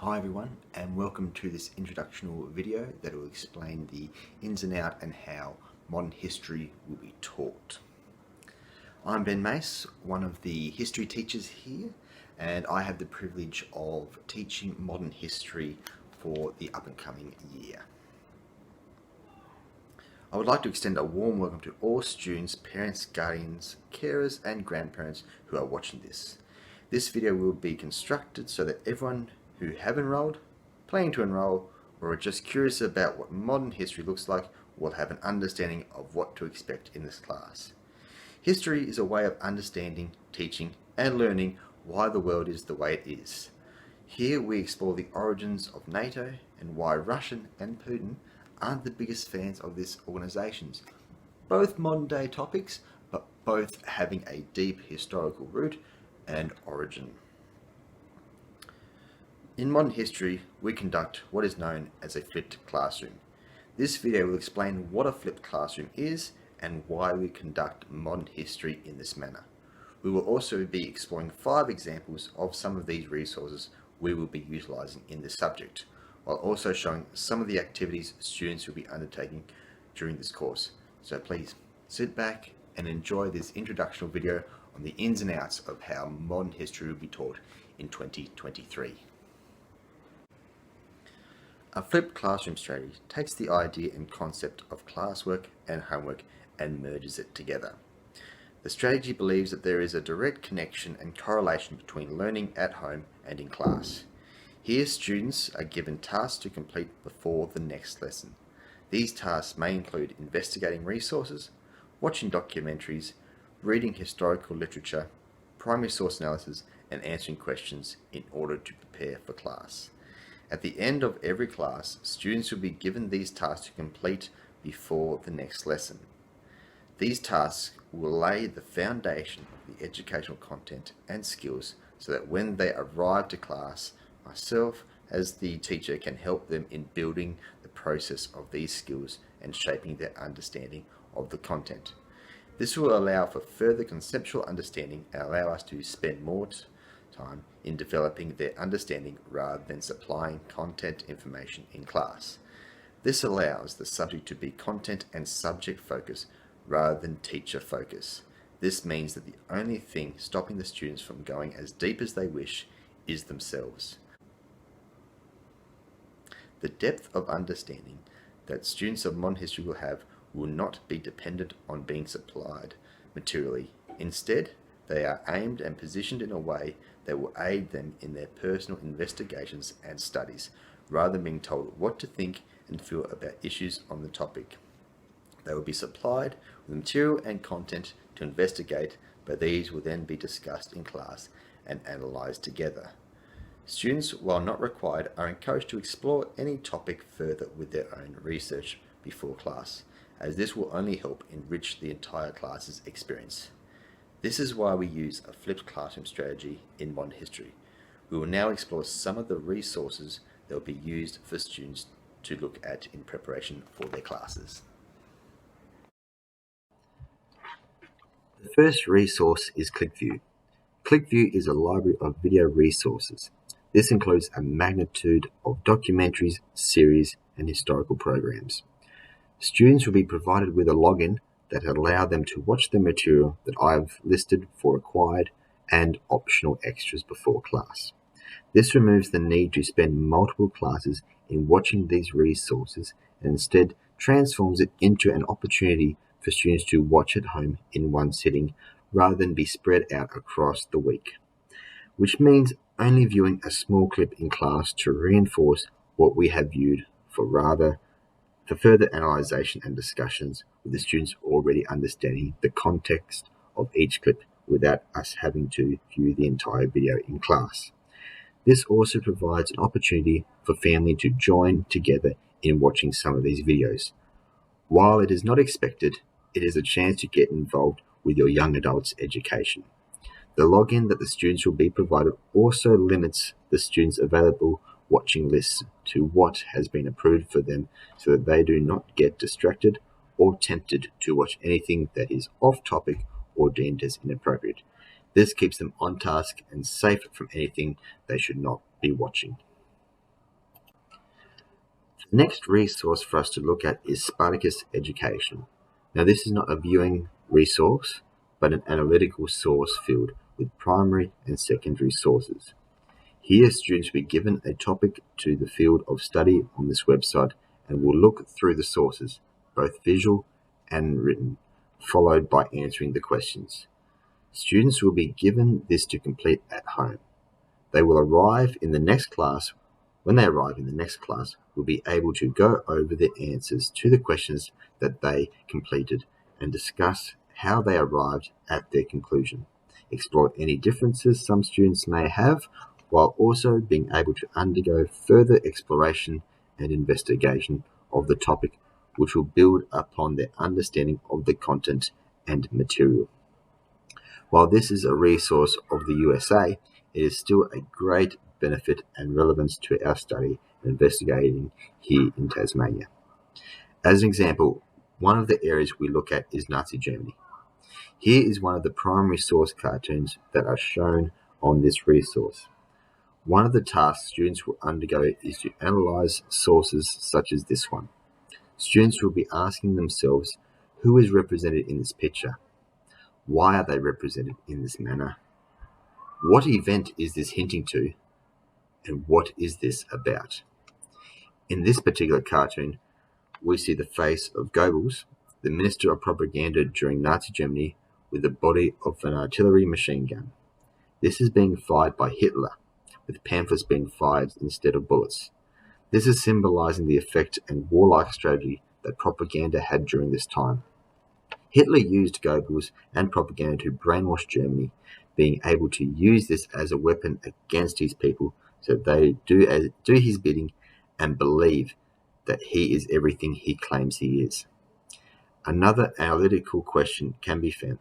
Hi everyone, and welcome to this introductional video that will explain the ins and outs and how modern history will be taught. I'm Ben Mace, one of the history teachers here, and I have the privilege of teaching modern history for the up and coming year. I would like to extend a warm welcome to all students, parents, guardians, carers and grandparents who are watching this. This video will be constructed so that everyone who have enrolled, planning to enroll, or are just curious about what modern history looks like will have an understanding of what to expect in this class. History is a way of understanding, teaching, and learning why the world is the way it is. Here we explore the origins of NATO and why Russia and Putin aren't the biggest fans of these organisations. Both modern day topics, but both having a deep historical root and origin. In modern history, we conduct what is known as a flipped classroom. This video will explain what a flipped classroom is and why we conduct modern history in this manner. We will also be exploring 5 examples of some of these resources we will be utilising in this subject, while also showing some of the activities students will be undertaking during this course. So please sit back and enjoy this introductional video on the ins and outs of how modern history will be taught in 2023. A flipped classroom strategy takes the idea and concept of classwork and homework and merges it together. The strategy believes that there is a direct connection and correlation between learning at home and in class. Here, students are given tasks to complete before the next lesson. These tasks may include investigating resources, watching documentaries, reading historical literature, primary source analysis, and answering questions in order to prepare for class. At the end of every class, students will be given these tasks to complete before the next lesson. These tasks will lay the foundation of the educational content and skills so that when they arrive to class, myself as the teacher can help them in building the process of these skills and shaping their understanding of the content. This will allow for further conceptual understanding and allow us to spend more time in developing their understanding rather than supplying content information in class. This allows the subject to be content and subject focused rather than teacher focus. This means that the only thing stopping the students from going as deep as they wish is themselves. The depth of understanding that students of modern history will have will not be dependent on being supplied materially. Instead, they are aimed and positioned in a way that will aid them in their personal investigations and studies, rather than being told what to think and feel about issues on the topic. They will be supplied with material and content to investigate, but these will then be discussed in class and analysed together. Students, while not required, are encouraged to explore any topic further with their own research before class, as this will only help enrich the entire class's experience. This is why we use a flipped classroom strategy in modern history. We will now explore some of the resources that will be used for students to look at in preparation for their classes. The first resource is ClickView. ClickView is a library of video resources. This includes a magnitude of documentaries, series, and historical programs. Students will be provided with a login that allow them to watch the material that I've listed for required and optional extras before class. This removes the need to spend multiple classes in watching these resources and instead transforms it into an opportunity for students to watch at home in one sitting rather than be spread out across the week, which means only viewing a small clip in class to reinforce what we have viewed for further analysation and discussions with the students already understanding the context of each clip without us having to view the entire video in class. This also provides an opportunity for family to join together in watching some of these videos. While it is not expected, it is a chance to get involved with your young adults' education. The login that the students will be provided also limits the students' available watching lists to what has been approved for them so that they do not get distracted or tempted to watch anything that is off topic or deemed as inappropriate. This keeps them on task and safe from anything they should not be watching. The next resource for us to look at is Spartacus Education. Now, this is not a viewing resource, but an analytical source field with primary and secondary sources. Here, students will be given a topic to the field of study on this website and will look through the sources, both visual and written, followed by answering the questions. Students will be given this to complete at home. They will arrive in the next class. When they arrive in the next class, will be able to go over the answers to the questions that they completed and discuss how they arrived at their conclusion, explore any differences some students may have, while also being able to undergo further exploration and investigation of the topic, which will build upon their understanding of the content and material. While this is a resource of the USA, it is still a great benefit and relevance to our study and investigating here in Tasmania. As an example, one of the areas we look at is Nazi Germany. Here is one of the primary source cartoons that are shown on this resource. One of the tasks students will undergo is to analyze sources such as this one. Students will be asking themselves, who is represented in this picture? Why are they represented in this manner? What event is this hinting to? And what is this about? In this particular cartoon, we see the face of Goebbels, the Minister of Propaganda during Nazi Germany, with the body of an artillery machine gun. This is being fired by Hitler, with pamphlets being fired instead of bullets. This is symbolizing the effect and warlike strategy that propaganda had during this time. Hitler used Goebbels and propaganda to brainwash Germany, being able to use this as a weapon against his people so they do his bidding and believe that he is everything he claims he is. Other analytical questions can be found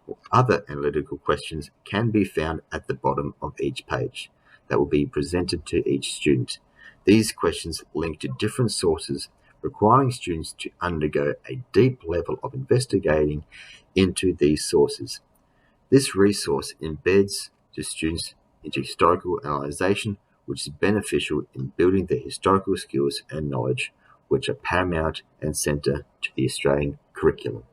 at the bottom of each page that will be presented to each student. These questions link to different sources, requiring students to undergo a deep level of investigating into these sources. This resource embeds the students into historical analyzation, which is beneficial in building their historical skills and knowledge, which are paramount and centre to the Australian curriculum.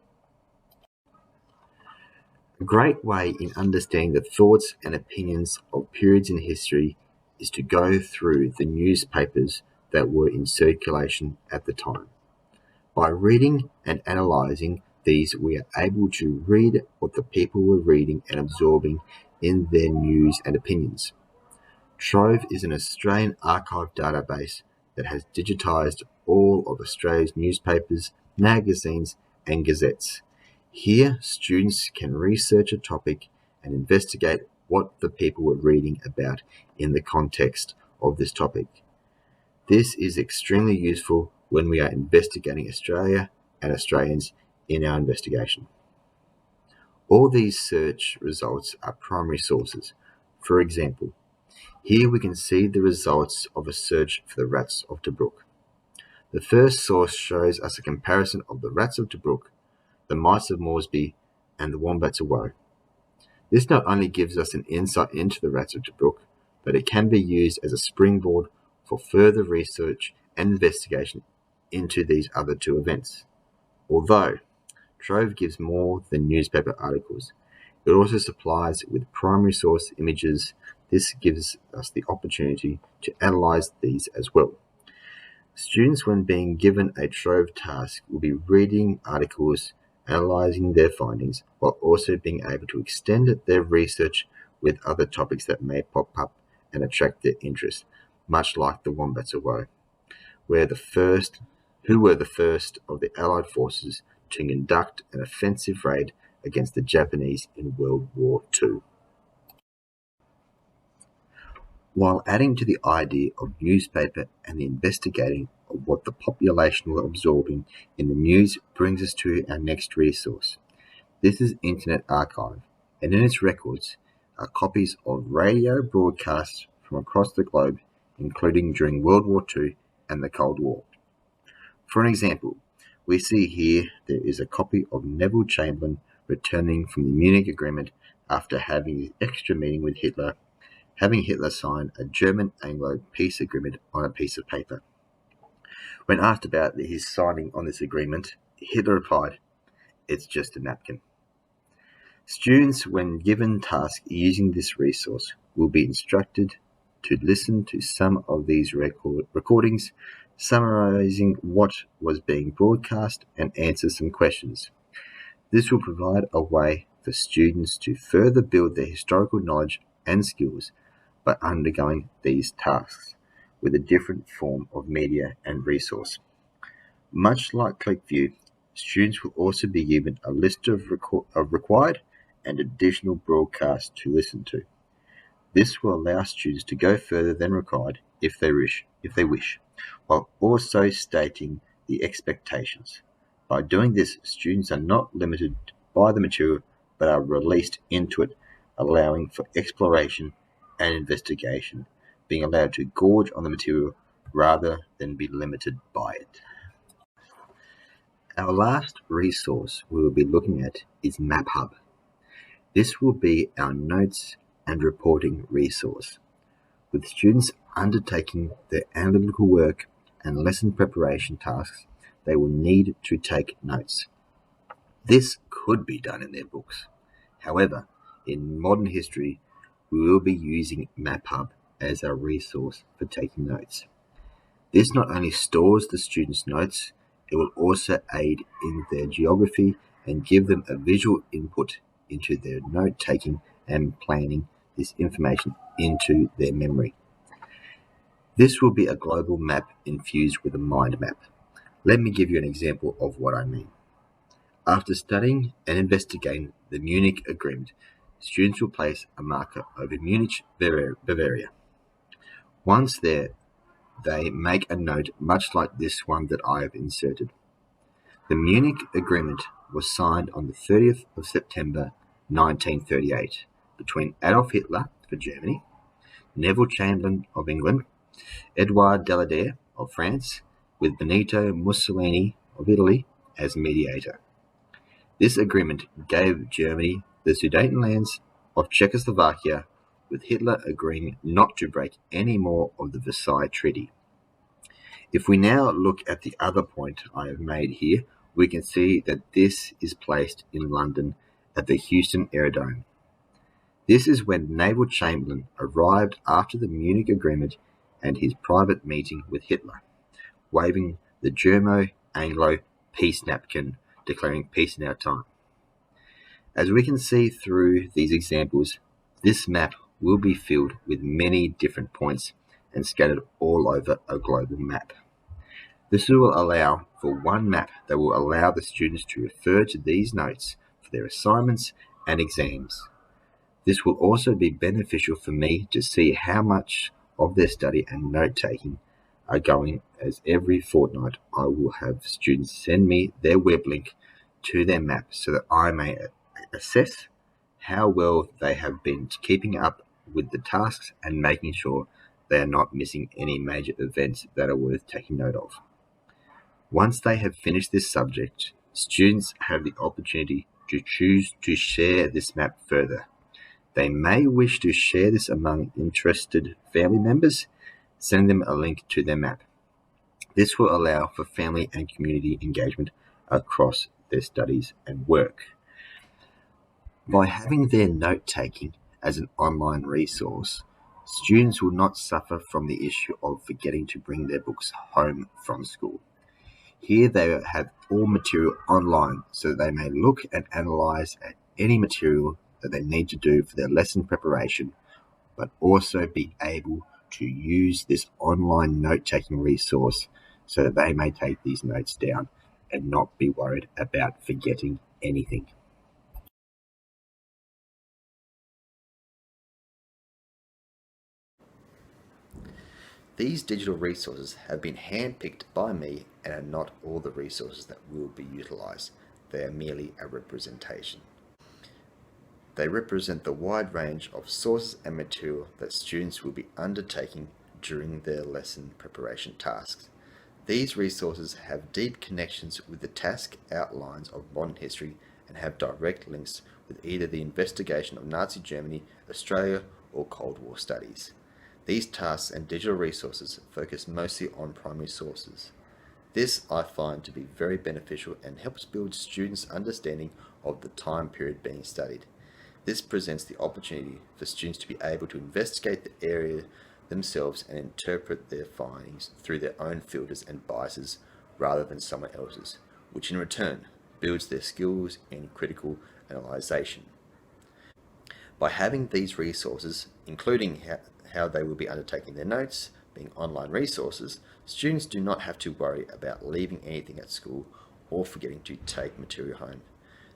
A great way in understanding the thoughts and opinions of periods in history is to go through the newspapers that were in circulation at the time. By reading and analysing these, we are able to read what the people were reading and absorbing in their news and opinions. Trove is an Australian archive database that has digitised all of Australia's newspapers, magazines and gazettes. Here, students can research a topic and investigate what the people were reading about in the context of this topic. This is extremely useful when we are investigating Australia and Australians in our investigation. All these search results are primary sources. For example, here we can see the results of a search for the rats of Tobruk. The first source shows us a comparison of the rats of Tobruk, the mice of Moresby, and the wombats of Woe. This not only gives us an insight into the rats of Tobruk, but it can be used as a springboard for further research and investigation into these other two events. Although Trove gives more than newspaper articles, it also supplies with primary source images. This gives us the opportunity to analyze these as well. Students, when being given a Trove task, will be reading articles, analysing their findings, while also being able to extend their research with other topics that may pop up and attract their interest, much like the Wombats of Woe, who were the first of the Allied forces to conduct an offensive raid against the Japanese in World War II. While adding to the idea of newspaper and the investigating of what the population were absorbing in the news brings us to our next resource. This is Internet Archive, and in its records are copies of radio broadcasts from across the globe, including during World War II and the Cold War. For an example, we see here there is a copy of Neville Chamberlain returning from the Munich Agreement after having his extra meeting with Hitler, having Hitler sign a German-Anglo peace agreement on a piece of paper. When asked about his signing on this agreement, Hitler replied, "It's just a napkin." Students, when given tasks using this resource, will be instructed to listen to some of these recordings, summarizing what was being broadcast, and answer some questions. This will provide a way for students to further build their historical knowledge and skills by undergoing these tasks with a different form of media and resource. Much like ClickView, students will also be given a list of required and additional broadcasts to listen to. This will allow students to go further than required if they wish, while also stating the expectations. By doing this, students are not limited by the material but are released into it, allowing for exploration and investigation, being allowed to gorge on the material rather than be limited by it. Our last resource we will be looking at is MapHub. This will be our notes and reporting resource. With students undertaking their analytical work and lesson preparation tasks, they will need to take notes. This could be done in their books. However, in modern history, we will be using MapHub as our resource for taking notes. This not only stores the students' notes, it will also aid in their geography and give them a visual input into their note-taking and planning this information into their memory. This will be a global map infused with a mind map. Let me give you an example of what I mean. After studying and investigating the Munich Agreement, students will place a marker over Munich, Bavaria. Once there, they make a note much like this one that I have inserted. The Munich Agreement was signed on the 30th of September 1938 between Adolf Hitler for Germany, Neville Chamberlain of England, Edouard Daladier of France, with Benito Mussolini of Italy as mediator. This agreement gave Germany the Sudetenlands of Czechoslovakia, with Hitler agreeing not to break any more of the Versailles Treaty. If we now look at the other point I have made here, we can see that this is placed in London at the Euston Aerodrome. This is when Neville Chamberlain arrived after the Munich Agreement and his private meeting with Hitler, waving the Germo-Anglo peace napkin, declaring peace in our time. As we can see through these examples, this map will be filled with many different points and scattered all over a global map. This will allow for one map that will allow the students to refer to these notes for their assignments and exams. This will also be beneficial for me to see how much of their study and note-taking are going, as every fortnight I will have students send me their web link to their map so that I may assess how well they have been keeping up with the tasks and making sure they are not missing any major events that are worth taking note of. Once they have finished this subject, students have the opportunity to choose to share this map further. They may wish to share this among interested family members, send them a link to their map. This will allow for family and community engagement across their studies and work. By having their note-taking as an online resource, students will not suffer from the issue of forgetting to bring their books home from school. Here they have all material online so that they may look and analyze at any material that they need to do for their lesson preparation, but also be able to use this online note-taking resource so that they may take these notes down and not be worried about forgetting anything. These digital resources have been handpicked by me and are not all the resources that will be utilised. They are merely a representation. They represent the wide range of sources and material that students will be undertaking during their lesson preparation tasks. These resources have deep connections with the task outlines of modern history and have direct links with either the investigation of Nazi Germany, Australia, or Cold War studies. These tasks and digital resources focus mostly on primary sources. This I find to be very beneficial and helps build students' understanding of the time period being studied. This presents the opportunity for students to be able to investigate the area themselves and interpret their findings through their own filters and biases rather than someone else's, which in return builds their skills in critical analyzation. By having these resources, including how they will be undertaking their notes, being online resources, students do not have to worry about leaving anything at school or forgetting to take material home.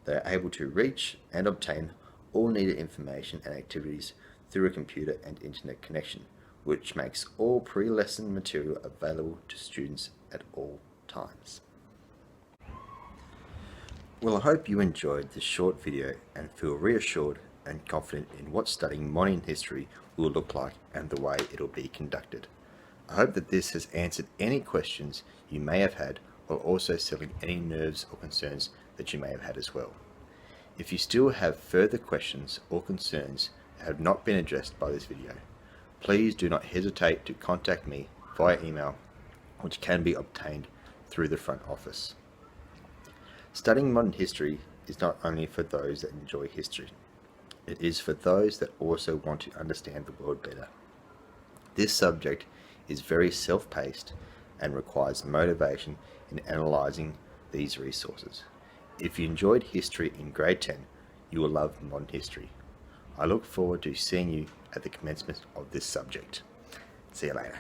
They are able to reach and obtain all needed information and activities through a computer and internet connection, which makes all pre-lesson material available to students at all times. Well, I hope you enjoyed this short video and feel reassured and confident in what studying modern history will look like and the way it will be conducted. I hope that this has answered any questions you may have had, while also settling any nerves or concerns that you may have had as well. If you still have further questions or concerns that have not been addressed by this video, please do not hesitate to contact me via email, which can be obtained through the front office. Studying modern history is not only for those that enjoy history, it is for those that also want to understand the world better. This subject is very self-paced and requires motivation in analysing these resources. If you enjoyed history in grade 10, you will love modern history. I look forward to seeing you at the commencement of this subject. See you later.